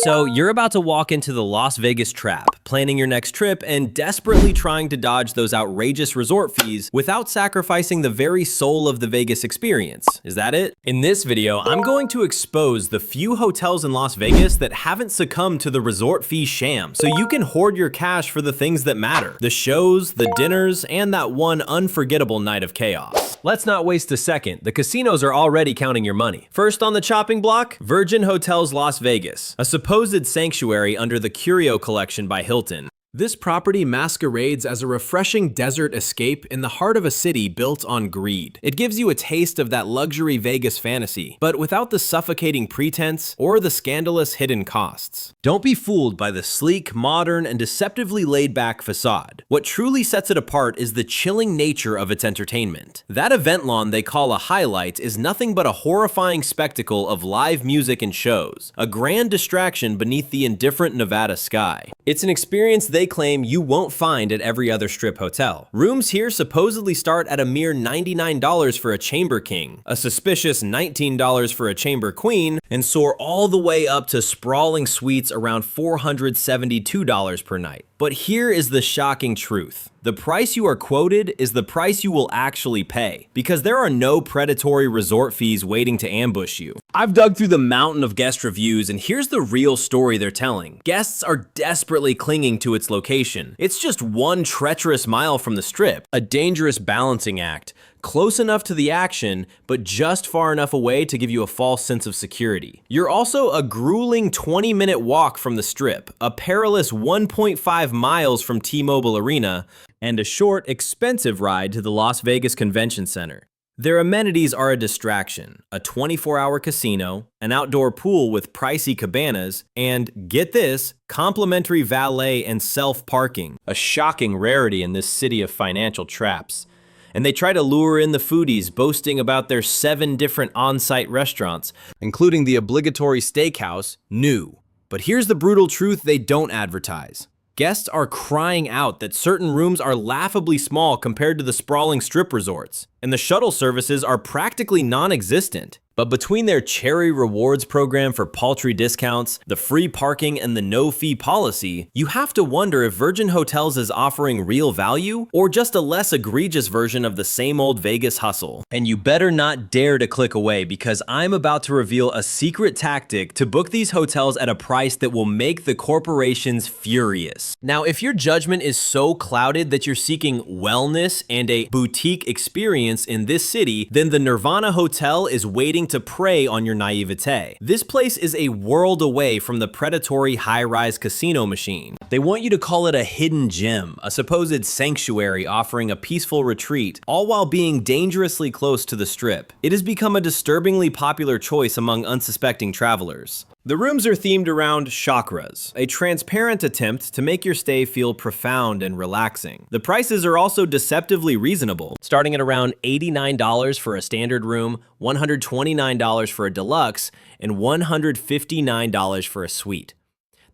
So you're about to walk into the Las Vegas trap, planning your next trip and desperately trying to dodge those outrageous resort fees without sacrificing the very soul of the Vegas experience. Is that it? In this video, I'm going to expose the few hotels in Las Vegas that haven't succumbed to the resort fee sham, so you can hoard your cash for the things that matter: the shows, the dinners, and that one unforgettable night of chaos. Let's not waste a second. The casinos are already counting your money. First on the chopping block, Virgin Hotels Las Vegas, a supposed sanctuary under the Curio Collection by Hilton. This property masquerades as a refreshing desert escape in the heart of a city built on greed. It gives you a taste of that luxury Vegas fantasy, but without the suffocating pretense or the scandalous hidden costs. Don't be fooled by the sleek, modern, and deceptively laid-back facade. What truly sets it apart is the chilling nature of its entertainment. That event lawn they call a highlight is nothing but a horrifying spectacle of live music and shows, a grand distraction beneath the indifferent Nevada sky. It's an experience they claim you won't find at every other Strip hotel. Rooms here supposedly start at a mere $99 for a chamber king, a suspicious $19 for a chamber queen, and soar all the way up to sprawling suites around $472 per night. But here is the shocking truth. The price you are quoted is the price you will actually pay, because there are no predatory resort fees waiting to ambush you. I've dug through the mountain of guest reviews, and here's the real story they're telling. Guests are desperately clinging to its location. It's just one treacherous mile from the Strip, a dangerous balancing act, close enough to the action, but just far enough away to give you a false sense of security. You're also a grueling 20-minute walk from the Strip, a perilous 1.5 miles from T-Mobile Arena, and a short, expensive ride to the Las Vegas Convention Center. Their amenities are a distraction: a 24-hour casino, an outdoor pool with pricey cabanas, and, get this, complimentary valet and self-parking, a shocking rarity in this city of financial traps. And they try to lure in the foodies, boasting about their 7 different on-site restaurants, including the obligatory steakhouse, New. But here's the brutal truth they don't advertise. Guests are crying out that certain rooms are laughably small compared to the sprawling Strip resorts, and the shuttle services are practically non-existent. But between their Cherry Rewards program for paltry discounts, the free parking, and the no-fee policy, you have to wonder if Virgin Hotels is offering real value or just a less egregious version of the same old Vegas hustle. And you better not dare to click away, because I'm about to reveal a secret tactic to book these hotels at a price that will make the corporations furious. Now, if your judgment is so clouded that you're seeking wellness and a boutique experience in this city, then the Nirvana Hotel is waiting to prey on your naivete. This place is a world away from the predatory high-rise casino machine. They want you to call it a hidden gem, a supposed sanctuary offering a peaceful retreat, all while being dangerously close to the Strip. It has become a disturbingly popular choice among unsuspecting travelers. The rooms are themed around chakras, a transparent attempt to make your stay feel profound and relaxing. The prices are also deceptively reasonable, starting at around $89 for a standard room, $129 for a deluxe, and $159 for a suite.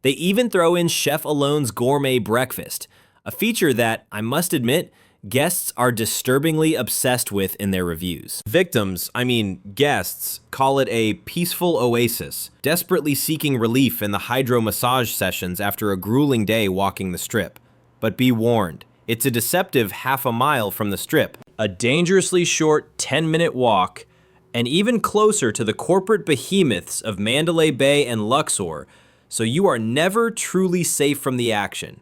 They even throw in Chef Alone's gourmet breakfast, a feature that, I must admit, guests are disturbingly obsessed with in their reviews. Guests call it a peaceful oasis, desperately seeking relief in the hydro massage sessions after a grueling day walking the Strip. But be warned, it's a deceptive half a mile from the Strip, a dangerously short 10-minute walk, and even closer to the corporate behemoths of Mandalay Bay and Luxor, so you are never truly safe from the action.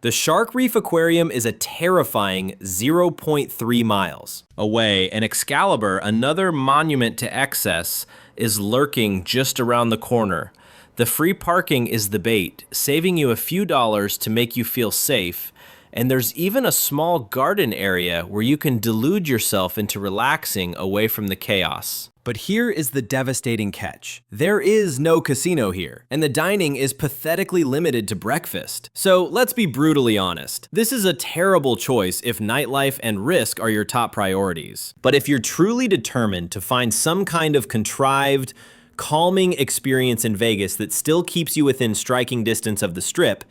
The Shark Reef Aquarium is a terrifying 0.3 miles away, and Excalibur, another monument to excess, is lurking just around the corner. The free parking is the bait, saving you a few dollars to make you feel safe, and there's even a small garden area where you can delude yourself into relaxing away from the chaos. But here is the devastating catch. There is no casino here, and the dining is pathetically limited to breakfast. So let's be brutally honest. This is a terrible choice if nightlife and risk are your top priorities. But if you're truly determined to find some kind of contrived, calming experience in Vegas that still keeps you within striking distance of the Strip,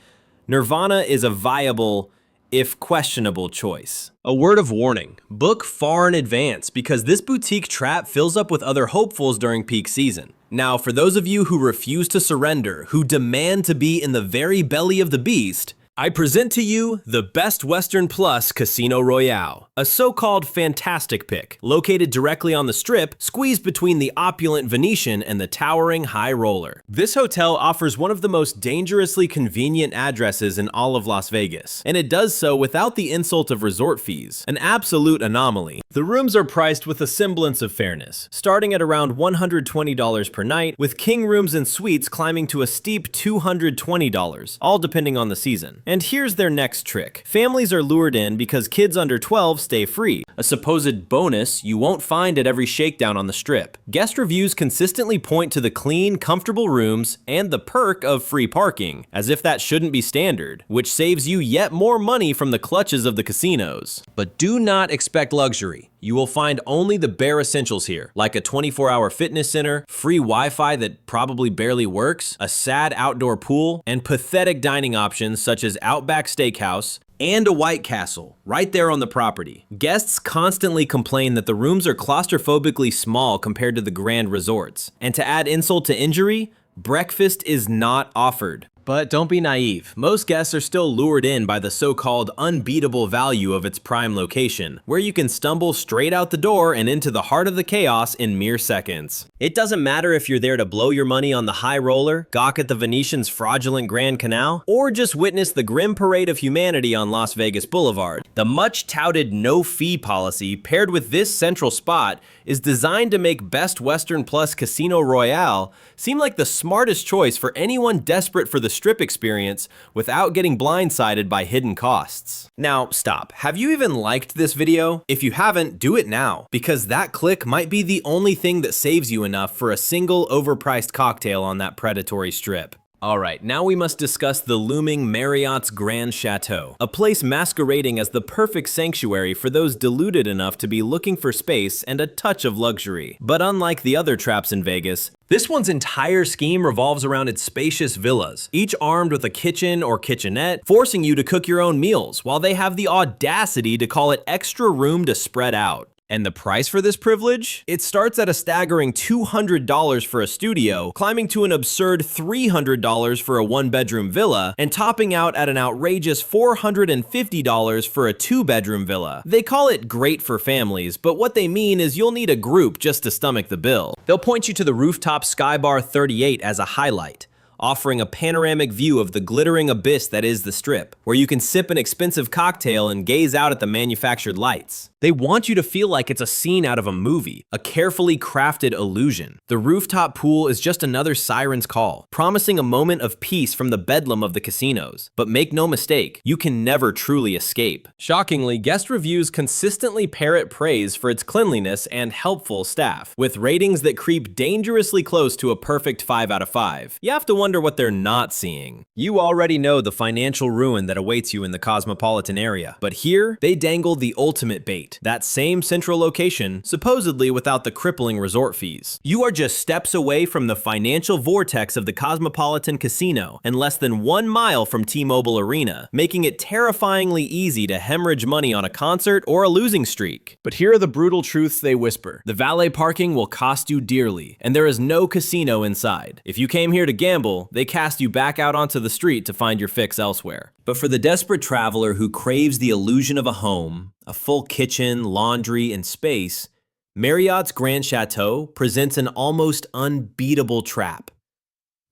Nirvana is a viable, if questionable, choice. A word of warning: book far in advance, because this boutique trap fills up with other hopefuls during peak season. Now, for those of you who refuse to surrender, who demand to be in the very belly of the beast, I present to you the Best Western Plus Casino Royale, a so-called fantastic pick, located directly on the Strip, squeezed between the opulent Venetian and the towering High Roller. This hotel offers one of the most dangerously convenient addresses in all of Las Vegas, and it does so without the insult of resort fees, an absolute anomaly. The rooms are priced with a semblance of fairness, starting at around $120 per night, with king rooms and suites climbing to a steep $220, all depending on the season. And here's their next trick. Families are lured in because kids under 12 stay free, a supposed bonus you won't find at every shakedown on the Strip. Guest reviews consistently point to the clean, comfortable rooms and the perk of free parking, as if that shouldn't be standard, which saves you yet more money from the clutches of the casinos. But do not expect luxury. You will find only the bare essentials here, like a 24-hour fitness center, free Wi-Fi that probably barely works, a sad outdoor pool, and pathetic dining options such as Outback Steakhouse, and a White Castle, right there on the property. Guests constantly complain that the rooms are claustrophobically small compared to the grand resorts. And to add insult to injury, breakfast is not offered. But don't be naive. Most guests are still lured in by the so-called unbeatable value of its prime location, where you can stumble straight out the door and into the heart of the chaos in mere seconds. It doesn't matter if you're there to blow your money on the High Roller, gawk at the Venetian's fraudulent Grand Canal, or just witness the grim parade of humanity on Las Vegas Boulevard. The much-touted no-fee policy paired with this central spot is designed to make Best Western Plus Casino Royale seem like the smartest choice for anyone desperate for the Strip experience without getting blindsided by hidden costs. Now, stop. Have you even liked this video? If you haven't, do it now, because that click might be the only thing that saves you enough for a single overpriced cocktail on that predatory Strip. Alright, now we must discuss the looming Marriott's Grand Chateau, a place masquerading as the perfect sanctuary for those deluded enough to be looking for space and a touch of luxury. But unlike the other traps in Vegas, this one's entire scheme revolves around its spacious villas, each armed with a kitchen or kitchenette, forcing you to cook your own meals, while they have the audacity to call it extra room to spread out. And the price for this privilege? It starts at a staggering $200 for a studio, climbing to an absurd $300 for a one-bedroom villa, and topping out at an outrageous $450 for a two-bedroom villa. They call it great for families, but what they mean is you'll need a group just to stomach the bill. They'll point you to the rooftop Skybar 38 as a highlight, offering a panoramic view of the glittering abyss that is the Strip, where you can sip an expensive cocktail and gaze out at the manufactured lights. They want you to feel like it's a scene out of a movie, a carefully crafted illusion. The rooftop pool is just another siren's call, promising a moment of peace from the bedlam of the casinos. But make no mistake, you can never truly escape. Shockingly, guest reviews consistently parrot praise for its cleanliness and helpful staff, with ratings that creep dangerously close to a perfect 5 out of 5. You have to wonder what they're not seeing. You already know the financial ruin that awaits you in the cosmopolitan area, but here, they dangle the ultimate bait. That same central location, supposedly without the crippling resort fees. You are just steps away from the financial vortex of the Cosmopolitan Casino and less than 1 mile from T-Mobile Arena, making it terrifyingly easy to hemorrhage money on a concert or a losing streak. But here are the brutal truths they whisper. The valet parking will cost you dearly, and there is no casino inside. If you came here to gamble, they cast you back out onto the street to find your fix elsewhere. But for the desperate traveler who craves the illusion of a home, a full kitchen, laundry, and space, Marriott's Grand Chateau presents an almost unbeatable trap.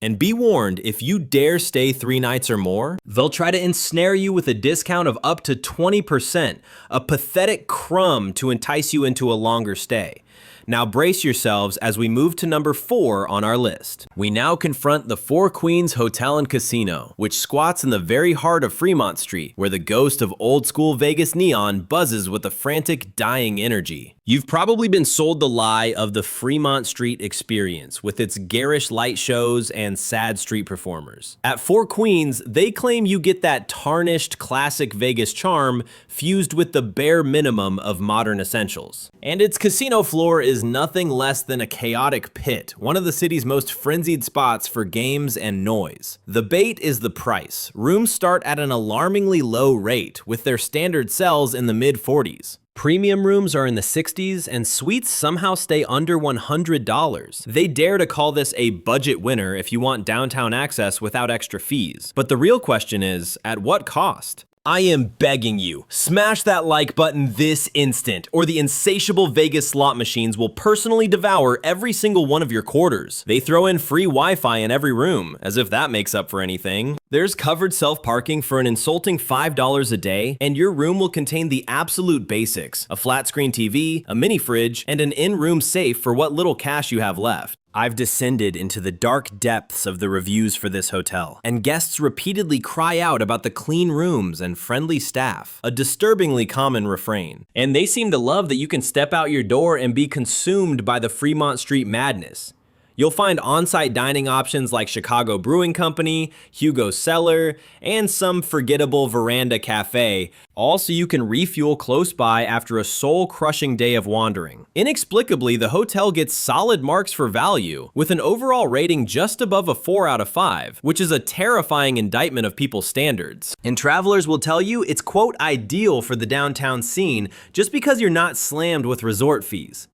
And be warned, if you dare stay 3 nights or more, they'll try to ensnare you with a discount of up to 20%, a pathetic crumb to entice you into a longer stay. Now brace yourselves as we move to number 4 on our list. We now confront the Four Queens Hotel and Casino, which squats in the very heart of Fremont Street, where the ghost of old-school Vegas neon buzzes with a frantic, dying energy. You've probably been sold the lie of the Fremont Street experience, with its garish light shows and sad street performers. At Four Queens, they claim you get that tarnished, classic Vegas charm fused with the bare minimum of modern essentials. And its casino floor is nothing less than a chaotic pit, one of the city's most frenzied spots for games and noise. The bait is the price. Rooms start at an alarmingly low rate, with their standard cells in the mid-40s. Premium rooms are in the 60s, and suites somehow stay under $100. They dare to call this a budget winner if you want downtown access without extra fees. But the real question is, at what cost? I am begging you, smash that like button this instant, or the insatiable Vegas slot machines will personally devour every single one of your quarters. They throw in free Wi-Fi in every room, as if that makes up for anything. There's covered self-parking for an insulting $5 a day, and your room will contain the absolute basics: a flat-screen TV, a mini fridge, and an in-room safe for what little cash you have left. I've descended into the dark depths of the reviews for this hotel, and guests repeatedly cry out about the clean rooms and friendly staff, a disturbingly common refrain. And they seem to love that you can step out your door and be consumed by the Fremont Street madness. You'll find on-site dining options like Chicago Brewing Company, Hugo's Cellar, and some forgettable veranda cafe, all so you can refuel close by after a soul-crushing day of wandering. Inexplicably, the hotel gets solid marks for value, with an overall rating just above a 4 out of 5, which is a terrifying indictment of people's standards. And travelers will tell you it's, quote, ideal for the downtown scene just because you're not slammed with resort fees.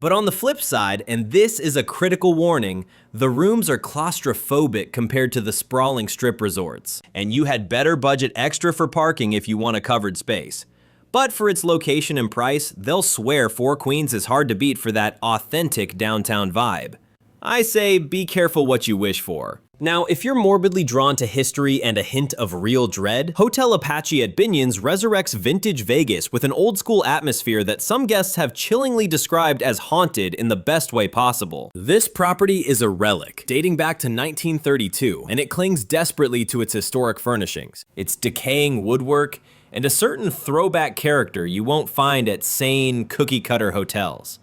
But on the flip side, and this is a critical warning, the rooms are claustrophobic compared to the sprawling strip resorts, and you had better budget extra for parking if you want a covered space. But for its location and price, they'll swear Four Queens is hard to beat for that authentic downtown vibe. I say be careful what you wish for. Now, if you're morbidly drawn to history and a hint of real dread, Hotel Apache at Binion's resurrects vintage Vegas with an old-school atmosphere that some guests have chillingly described as haunted in the best way possible. This property is a relic, dating back to 1932, and it clings desperately to its historic furnishings, its decaying woodwork, and a certain throwback character you won't find at sane, cookie-cutter hotels.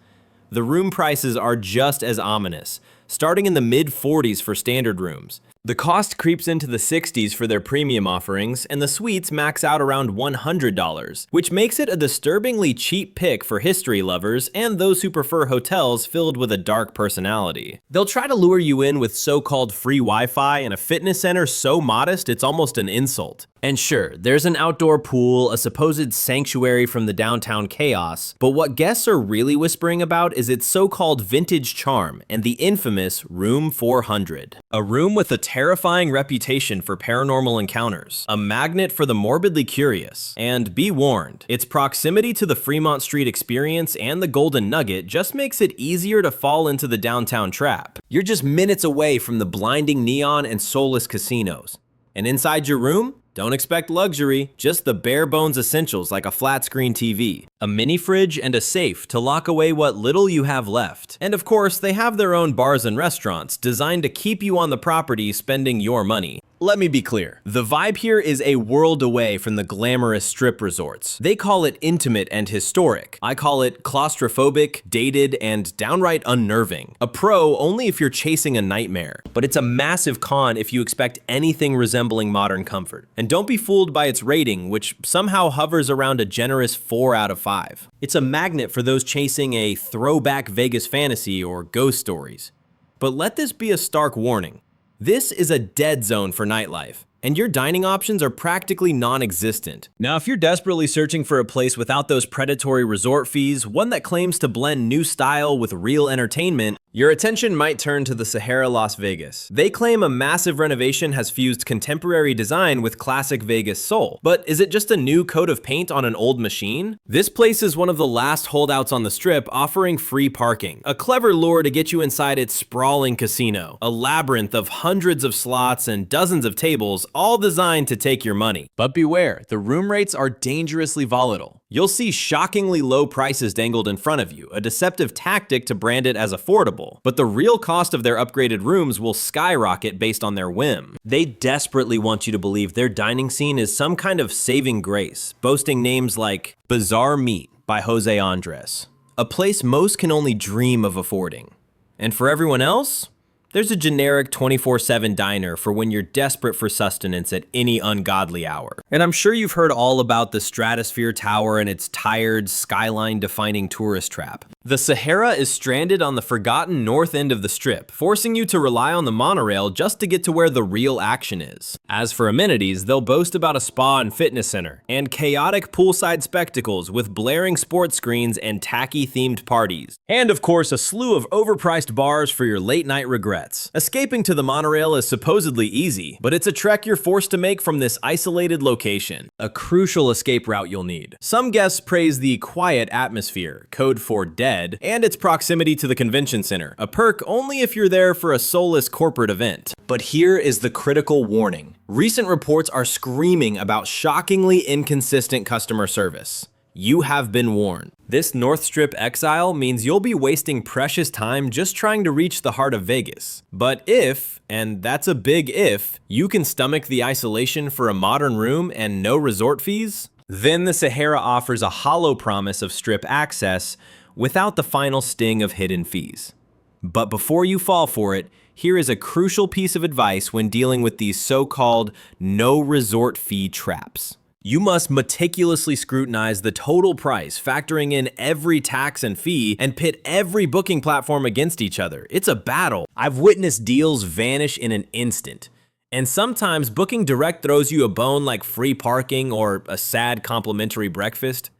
The room prices are just as ominous, starting in the mid-40s for standard rooms. The cost creeps into the 60s for their premium offerings, and the suites max out around $100, which makes it a disturbingly cheap pick for history lovers and those who prefer hotels filled with a dark personality. They'll try to lure you in with so-called free Wi-Fi and a fitness center so modest it's almost an insult. And sure, there's an outdoor pool, a supposed sanctuary from the downtown chaos, but what guests are really whispering about is its so-called vintage charm and the infamous Room 400. A room with a terrifying reputation for paranormal encounters, a magnet for the morbidly curious, and be warned, its proximity to the Fremont Street experience and the Golden Nugget just makes it easier to fall into the downtown trap. You're just minutes away from the blinding neon and soulless casinos. And inside your room? Don't expect luxury, just the bare bones essentials like a flat screen TV, a mini fridge, and a safe to lock away what little you have left. And of course, they have their own bars and restaurants designed to keep you on the property spending your money. Let me be clear, the vibe here is a world away from the glamorous strip resorts. They call it intimate and historic. I call it claustrophobic, dated, and downright unnerving. A pro only if you're chasing a nightmare, but it's a massive con if you expect anything resembling modern comfort. And don't be fooled by its rating, which somehow hovers around a generous 4 out of 5. It's a magnet for those chasing a throwback Vegas fantasy or ghost stories. But let this be a stark warning. This is a dead zone for nightlife, and your dining options are practically non-existent. Now, if you're desperately searching for a place without those predatory resort fees, one that claims to blend new style with real entertainment, your attention might turn to the Sahara Las Vegas. They claim a massive renovation has fused contemporary design with classic Vegas soul. But is it just a new coat of paint on an old machine? This place is one of the last holdouts on the Strip offering free parking, a clever lure to get you inside its sprawling casino, a labyrinth of hundreds of slots and dozens of tables, all designed to take your money. But beware, the room rates are dangerously volatile. You'll see shockingly low prices dangled in front of you, a deceptive tactic to brand it as affordable. But the real cost of their upgraded rooms will skyrocket based on their whim. They desperately want you to believe their dining scene is some kind of saving grace, boasting names like Bizarre Meat by Jose Andres, a place most can only dream of affording. And for everyone else, there's a generic 24/7 diner for when you're desperate for sustenance at any ungodly hour. And I'm sure you've heard all about the Stratosphere Tower and its tired, skyline-defining tourist trap. The Sahara is stranded on the forgotten north end of the Strip, forcing you to rely on the monorail just to get to where the real action is. As for amenities, they'll boast about a spa and fitness center, and chaotic poolside spectacles with blaring sports screens and tacky-themed parties. And of course, a slew of overpriced bars for your late-night regrets. Escaping to the monorail is supposedly easy, but it's a trek you're forced to make from this isolated location. A crucial escape route you'll need. Some guests praise the quiet atmosphere, code for dead, and its proximity to the convention center, a perk only if you're there for a soulless corporate event. But here is the critical warning. Recent reports are screaming about shockingly inconsistent customer service. You have been warned. This North Strip exile means you'll be wasting precious time just trying to reach the heart of Vegas. But if, and that's a big if, you can stomach the isolation for a modern room and no resort fees, then the Sahara offers a hollow promise of Strip access without the final sting of hidden fees. But before you fall for it, here is a crucial piece of advice when dealing with these so-called no resort fee traps. You must meticulously scrutinize the total price, factoring in every tax and fee, and pit every booking platform against each other. It's a battle. I've witnessed deals vanish in an instant. And sometimes booking direct throws you a bone like free parking or a sad complimentary breakfast.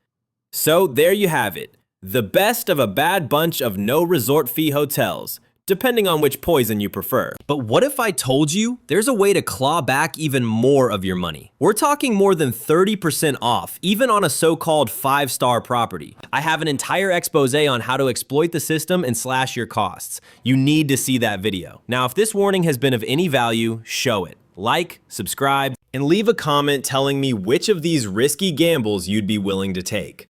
So there you have it. The best of a bad bunch of no resort fee hotels, depending on which poison you prefer. But what if I told you there's a way to claw back even more of your money? We're talking more than 30% off, even on a so-called 5-star property. I have an entire expose on how to exploit the system and slash your costs. You need to see that video. Now, if this warning has been of any value, show it. Like, subscribe, and leave a comment telling me which of these risky gambles you'd be willing to take.